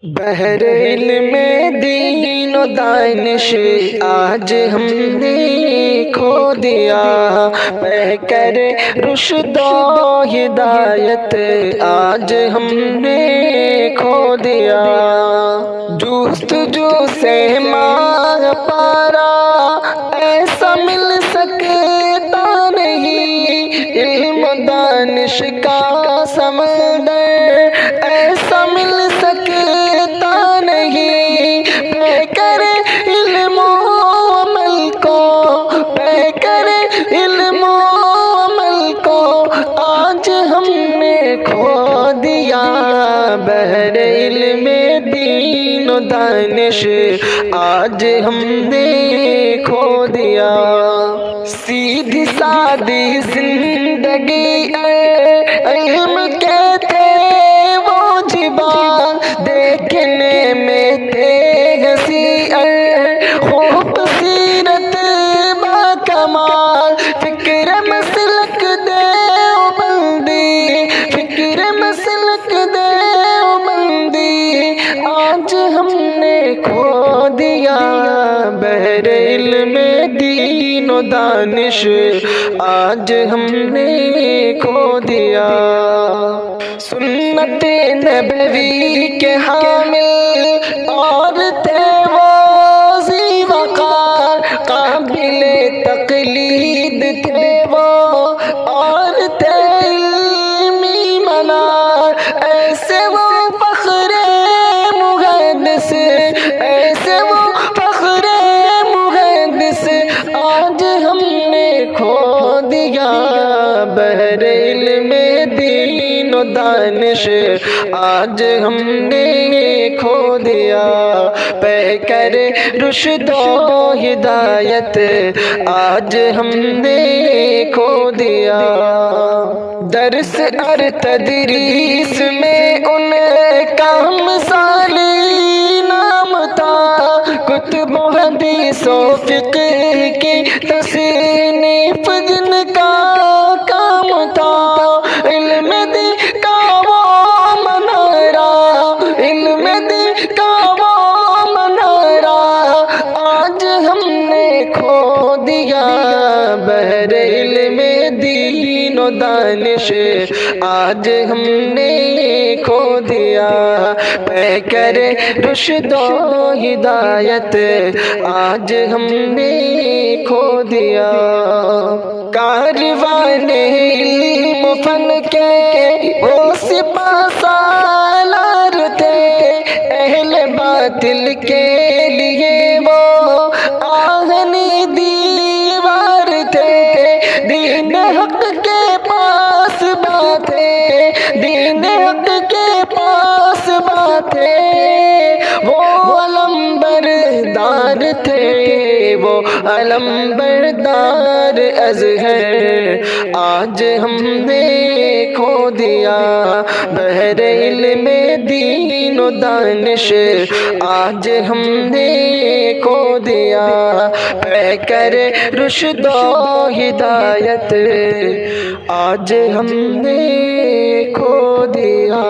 بحر علم دین و دانش آج ہم نے کھو دیا، پہ کر رشد و ہدایت آج ہم نے کھو دیا۔ جستجو سے ماں پارا ایسا مل سکتا نہیں، علم دانش کا سمندر ایسا مل سکتا نہیں، پہ کر علم و عمل کو، پہ کر علم و عمل کو آج ہم نے کھو دیا۔ بحر علم دین و دانش آج ہم نے کھو دیا۔ سیدھی سادی زندگی علم کے تھے وہ جبال، دیکھنے میں تھے ہنسی خوب سیرت با کمال، فکر مسلک دیوبندی، فکر مسلک دیوبندی آج ہم نے کھو دیا۔ بحر علم دین و دانش آج ہم نے کھو دیا۔ سنت نبوی کے حامل اور تھے وہ ذی وقار، قابل تقلید تھے وہ اور تھے علمی منار، ایسے وہ فخر محدث، ایسے وہ فخر محدث آج ہم نے کھو دیا۔ بحر علم دین و دانش آج ہم نے کھو دیا، پہ کر رشد و ہدایت آج ہم نے کھو دیا۔ درس اور تدریس میں ان کا مثالی نام تھا، کتب و حدیث و فقہ کی تصنیف جن کا کام تھا، علم دین کا وہ منارہ، علم دین کا وہ منارہ آج ہم نے کھو دیا۔ بحر علم دین و دانش آج ہم نے کھو دیا، پہ کر رشد و ہدایت آج ہم نے کھو دیا۔ کاروان علم و فن کے وہ سپاہ سالار تھے، اہل باطل کے لیے وہ آہنی دیوار تھے، دین حق کے پاس باتیں، دین حق کے پاس باتیں، وہ علم بردار تھے، وہ علم بردار ازہر آج ہم نے کھو دیا۔ بحر علم دین و دانش آج ہم نے کھو دیا، پہ کر رشد و ہدایت آج ہم نے کھو دیا۔